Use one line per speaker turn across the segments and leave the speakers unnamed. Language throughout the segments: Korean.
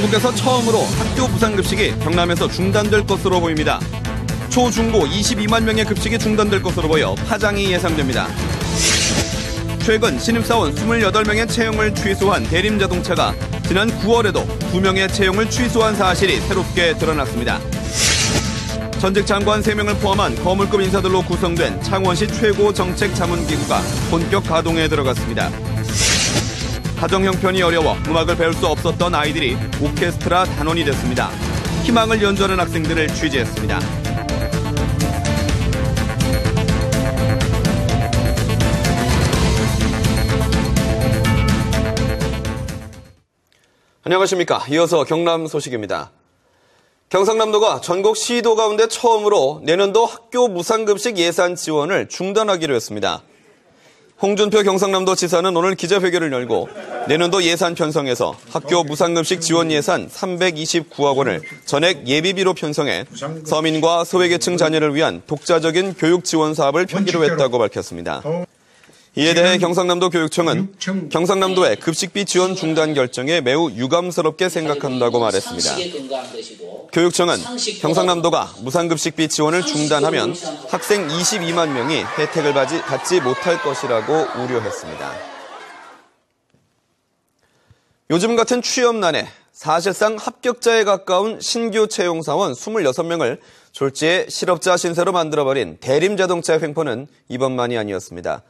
전국에서 처음으로 학교 무상급식이 경남에서 중단될 것으로 보입니다. 초, 중고 22만 명의 급식이 중단될 것으로 보여 파장이 예상됩니다. 최근 신입사원 28명의 채용을 취소한 대림자동차가 지난 9월에도 2명의 채용을 취소한 사실이 새롭게 드러났습니다. 전직 장관 3명을 포함한 거물급 인사들로 구성된 창원시 최고정책자문기구가 본격 가동에 들어갔습니다. 가정 형편이 어려워 음악을 배울 수 없었던 아이들이 오케스트라 단원이 됐습니다. 희망을 연주하는 학생들을 취재했습니다. 안녕하십니까. 이어서 경남 소식입니다. 경상남도가 전국 시도 가운데 처음으로 내년도 학교 무상급식 예산 지원을 중단하기로 했습니다. 홍준표 경상남도 지사는 오늘 기자회견을 열고 내년도 예산 편성에서 학교 무상급식 지원 예산 329억 원을 전액 예비비로 편성해 서민과 소외계층 자녀를 위한 독자적인 교육 지원 사업을 펴기로 했다고 밝혔습니다. 이에 대해 경상남도 교육청은 경상남도의 급식비 지원 중단 결정에 매우 유감스럽게 생각한다고 말했습니다. 교육청은 경상남도가 무상급식비 지원을 중단하면 학생 22만 명이 혜택을 받지 못할 것이라고 우려했습니다. 요즘 같은 취업난에 사실상 합격자에 가까운 신규 채용사원 26명을 졸지에 실업자 신세로 만들어버린 대림자동차의 횡포는 이번만이 아니었습니다.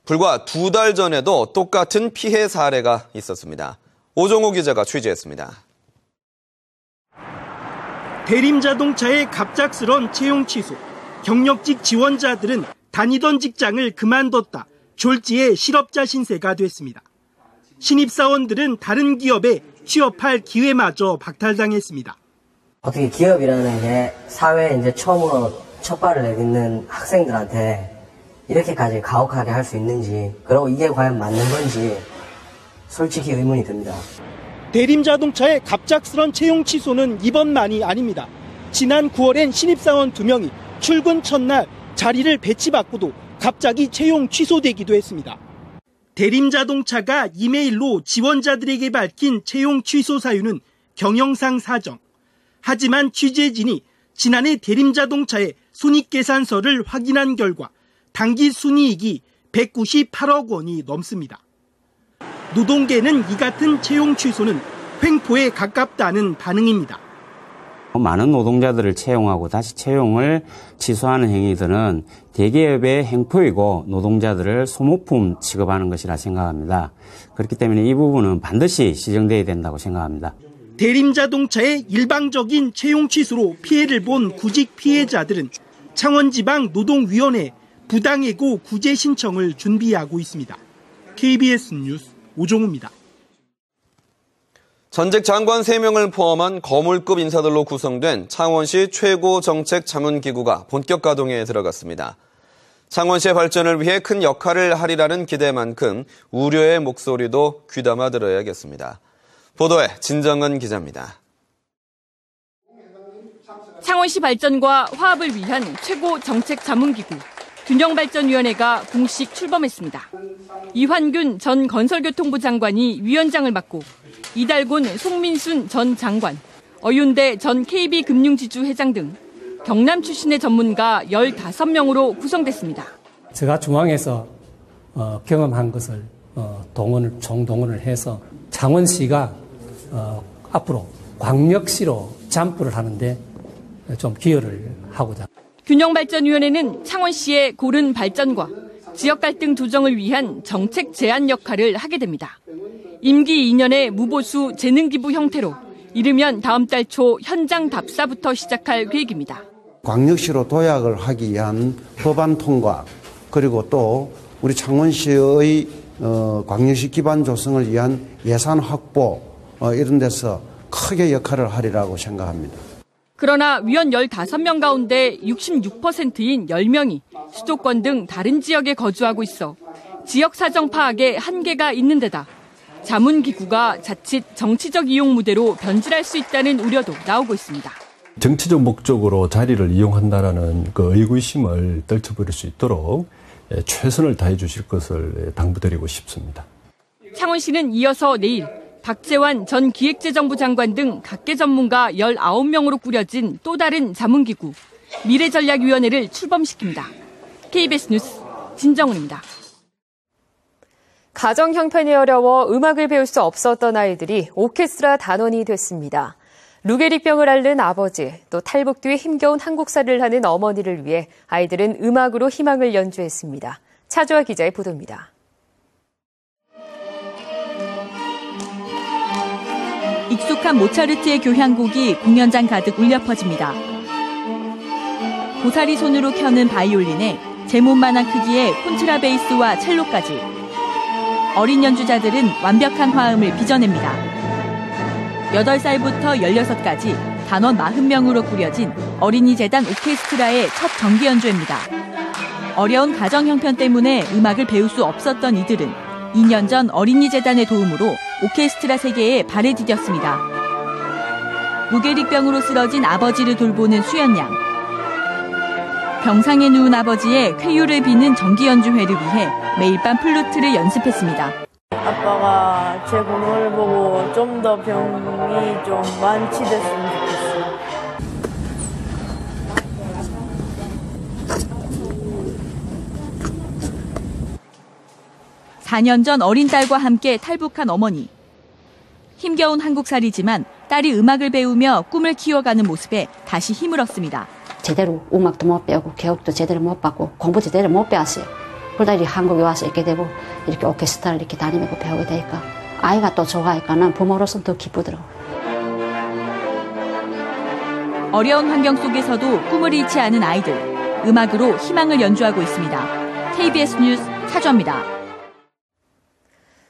불과 2달 전에도 똑같은 피해 사례가 있었습니다. 오종호 기자가 취재했습니다.
대림자동차의 갑작스런 채용 취소. 경력직 지원자들은 다니던 직장을 그만뒀다. 졸지에 실업자 신세가 됐습니다. 신입사원들은 다른 기업에 취업할 기회마저 박탈당했습니다.
어떻게 기업이라는 게 사회에 이제 처음으로 첫 발을 내딛는 학생들한테 이렇게까지 가혹하게 할 수 있는지, 그리고 이게 과연 맞는 건지 솔직히 의문이 듭니다.
대림자동차의 갑작스런 채용 취소는 이번만이 아닙니다. 지난 9월엔 신입사원 2명이 출근 첫날 자리를 배치받고도 갑자기 채용 취소되기도 했습니다. 대림자동차가 이메일로 지원자들에게 밝힌 채용 취소 사유는 경영상 사정. 하지만 취재진이 지난해 대림자동차의 손익계산서를 확인한 결과 당기 순이익이 198억 원이 넘습니다. 노동계는 이 같은 채용 취소는 횡포에 가깝다는 반응입니다.
많은 노동자들을 채용하고 다시 채용을 취소하는 행위들은 대기업의 횡포이고 노동자들을 소모품 취급하는 것이라 생각합니다. 그렇기 때문에 이 부분은 반드시 시정돼야 된다고 생각합니다.
대림자동차의 일방적인 채용 취소로 피해를 본 구직 피해자들은 창원지방노동위원회에 부당해고 구제 신청을 준비하고 있습니다. KBS 뉴스 오종우입니다.
전직 장관 3명을 포함한 거물급 인사들로 구성된 창원시 최고정책자문기구가 본격 가동에 들어갔습니다. 창원시의 발전을 위해 큰 역할을 하리라는 기대만큼 우려의 목소리도 귀담아 들어야겠습니다. 보도에 진정은 기자입니다.
창원시 발전과 화합을 위한 최고정책자문기구 균형발전위원회가 공식 출범했습니다. 이환균 전 건설교통부 장관이 위원장을 맡고 이달곤 송민순 전 장관, 어윤대 전 KB금융지주 회장 등 경남 출신의 전문가 15명으로 구성됐습니다.
제가 중앙에서 경험한 것을 총동원을 해서 창원시가 앞으로 광역시로 잠부를 하는데 좀 기여를 하고자.
균형발전위원회는 창원시의 고른 발전과 지역 갈등 조정을 위한 정책 제안 역할을 하게 됩니다. 임기 2년의 무보수 재능기부 형태로 이르면 다음 달 초 현장 답사부터 시작할 계획입니다.
광역시로 도약을 하기 위한 법안 통과, 그리고 또 우리 창원시의 광역시 기반 조성을 위한 예산 확보 이런 데서 크게 역할을 하리라고 생각합니다.
그러나 위원 15명 가운데 66%인 10명이 수도권 등 다른 지역에 거주하고 있어 지역 사정 파악에 한계가 있는 데다 자문기구가 자칫 정치적 이용 무대로 변질할 수 있다는 우려도 나오고 있습니다.
정치적 목적으로 자리를 이용한다는 그 의구심을 떨쳐버릴 수 있도록 최선을 다해 주실 것을 당부드리고 싶습니다.
창원시는 이어서 내일 박재환 전 기획재정부 장관 등 각계 전문가 19명으로 꾸려진 또 다른 자문기구 미래전략위원회를 출범시킵니다. KBS 뉴스 진정훈입니다.
가정 형편이 어려워 음악을 배울 수 없었던 아이들이 오케스트라 단원이 됐습니다. 루게릭병을 앓는 아버지, 또 탈북 뒤에 힘겨운 한국살이를 하는 어머니를 위해 아이들은 음악으로 희망을 연주했습니다. 차주아 기자의 보도입니다.
익숙한 모차르트의 교향곡이 공연장 가득 울려 퍼집니다. 고사리 손으로 켜는 바이올린에 제 몸만한 크기의 콘트라베이스와 첼로까지 어린 연주자들은 완벽한 화음을 빚어냅니다. 8살부터 16까지 단원 40명으로 꾸려진 어린이재단 오케스트라의 첫 정기 연주회입니다. 어려운 가정 형편 때문에 음악을 배울 수 없었던 이들은 2년 전 어린이재단의 도움으로 오케스트라 세계에 발을 디뎠습니다. 루게릭병으로 쓰러진 아버지를 돌보는 수연 양. 병상에 누운 아버지의 쾌유를 비는 정기 연주회를 위해 매일 밤 플루트를 연습했습니다.
아빠가 제 공연을 보고 좀 더 병이 좀 완치됐으면 좋겠어요.
(4년) 전 어린 딸과 함께 탈북한 어머니. 힘겨운 한국살이지만 딸이 음악을 배우며 꿈을 키워가는 모습에 다시 힘을 얻습니다.
제대로 음악도 못 배우고 교육도 제대로 못 받고 공부 제대로 못 배웠어요. 그러다 한국에 와서 있게 되고 이렇게 오케스트라를 이렇게 다니면서 배우게 되니까 아이가 또 좋아하니까는 부모로서는 더 기쁘더라고요.
어려운 환경 속에서도 꿈을 잃지 않은 아이들. 음악으로 희망을 연주하고 있습니다. KBS 뉴스 차주아입니다.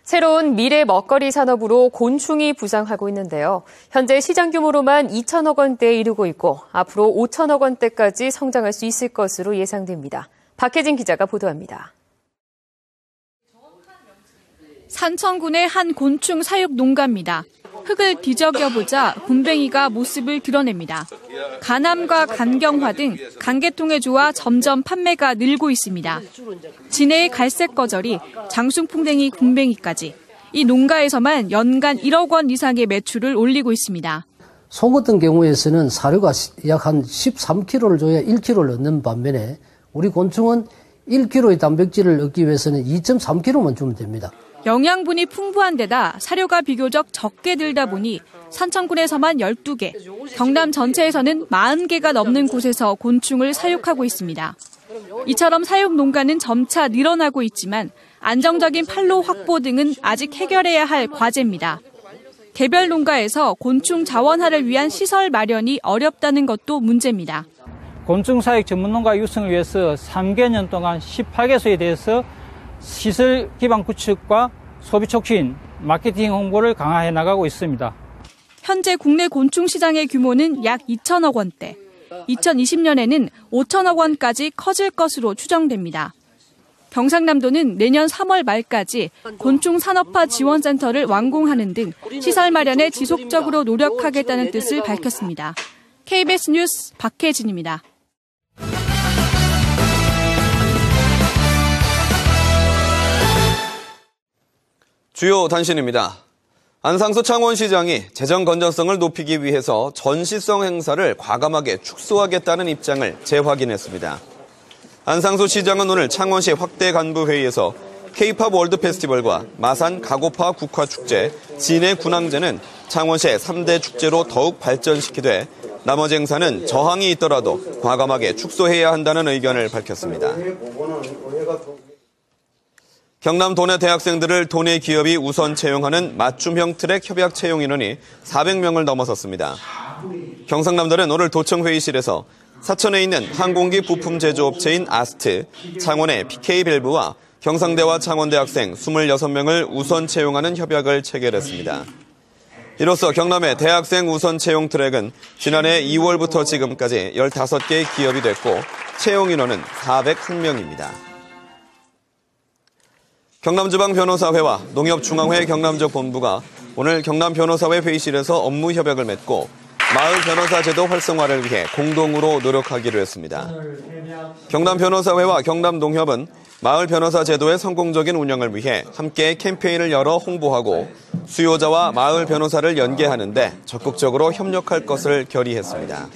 새로운 미래 먹거리 산업으로 곤충이 부상하고 있는데요. 현재 시장 규모로만 2천억 원대에 이르고 있고 앞으로 5천억 원대까지 성장할 수 있을 것으로 예상됩니다. 박혜진 기자가 보도합니다.
산천군의 한 곤충 사육 농가입니다. 흙을 뒤적여보자 굼벵이가 모습을 드러냅니다. 간암과 간경화 등 간계통에 좋아 점점 판매가 늘고 있습니다. 진해의 갈색 거절이 장숭풍뎅이 굼벵이까지 이 농가에서만 연간 1억 원 이상의 매출을 올리고 있습니다.
소 같은 경우에서는 사료가 약 한 13kg를 줘야 1kg를 얻는 반면에 우리 곤충은 1kg의 단백질을 얻기 위해서는 2.3kg만 주면 됩니다.
영양분이 풍부한 데다 사료가 비교적 적게 들다 보니 산천군에서만 12개, 경남 전체에서는 40개가 넘는 곳에서 곤충을 사육하고 있습니다. 이처럼 사육 농가는 점차 늘어나고 있지만 안정적인 판로 확보 등은 아직 해결해야 할 과제입니다. 개별 농가에서 곤충 자원화를 위한 시설 마련이 어렵다는 것도 문제입니다.
곤충 사육 전문 농가 육성을 위해서 3개년 동안 18개소에 대해서 시설 기반 구축과 소비 촉진, 마케팅 홍보를 강화해 나가고 있습니다.
현재 국내 곤충 시장의 규모는 약 2천억 원대, 2020년에는 5천억 원까지 커질 것으로 추정됩니다. 경상남도는 내년 3월 말까지 곤충 산업화 지원센터를 완공하는 등 시설 마련에 지속적으로 노력하겠다는 뜻을 밝혔습니다. KBS 뉴스 박혜진입니다.
주요 단신입니다. 안상수 창원시장이 재정 건전성을 높이기 위해서 전시성 행사를 과감하게 축소하겠다는 입장을 재확인했습니다. 안상수 시장은 오늘 창원시 확대 간부 회의에서 K-팝 월드 페스티벌과 마산 가고파 국화축제, 진해 군항제는 창원시의 3대 축제로 더욱 발전시키되 나머지 행사는 저항이 있더라도 과감하게 축소해야 한다는 의견을 밝혔습니다. 경남 도내 대학생들을 도내 기업이 우선 채용하는 맞춤형 트랙 협약 채용 인원이 400명을 넘어섰습니다. 경상남도는 오늘 도청회의실에서 사천에 있는 항공기 부품 제조업체인 아스트, 창원의 PK밸브와 경상대와 창원대 학생 26명을 우선 채용하는 협약을 체결했습니다. 이로써 경남의 대학생 우선 채용 트랙은 지난해 2월부터 지금까지 15개의 기업이 됐고 채용 인원은 401명입니다. 경남지방변호사회와 농협중앙회 경남지역 본부가 오늘 경남변호사회 회의실에서 업무 협약을 맺고 마을 변호사 제도 활성화를 위해 공동으로 노력하기로 했습니다. 경남변호사회와 경남농협은 마을 변호사 제도의 성공적인 운영을 위해 함께 캠페인을 열어 홍보하고 수요자와 마을 변호사를 연계하는 데 적극적으로 협력할 것을 결의했습니다.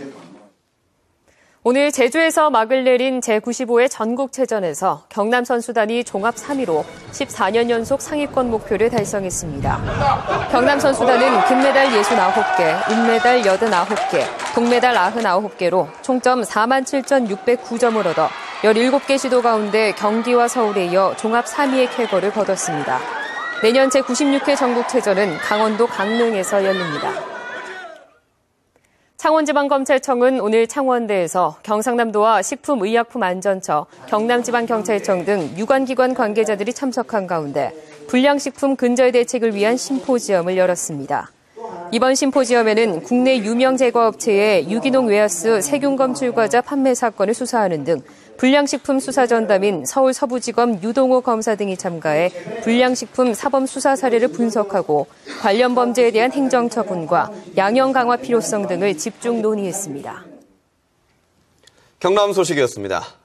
오늘 제주에서 막을 내린 제95회 전국체전에서 경남 선수단이 종합 3위로 14년 연속 상위권 목표를 달성했습니다. 경남 선수단은 금메달 69개, 은메달 89개, 동메달 99개로 총점 47,609점을 얻어 17개 시도 가운데 경기와 서울에 이어 종합 3위의 쾌거를 거뒀습니다. 내년 제96회 전국체전은 강원도 강릉에서 열립니다. 창원지방검찰청은 오늘 창원대에서 경상남도와 식품의약품안전처, 경남지방경찰청 등 유관기관 관계자들이 참석한 가운데 불량식품 근절 대책을 위한 심포지엄을 열었습니다. 이번 심포지엄에는 국내 유명 제과업체의 유기농 웨하스 세균 검출 과자 판매 사건을 수사하는 등 불량식품 수사전담인 서울 서부지검 유동호 검사 등이 참가해 불량식품 사범 수사 사례를 분석하고 관련 범죄에 대한 행정처분과 양형 강화 필요성 등을 집중 논의했습니다.
경남 소식이었습니다.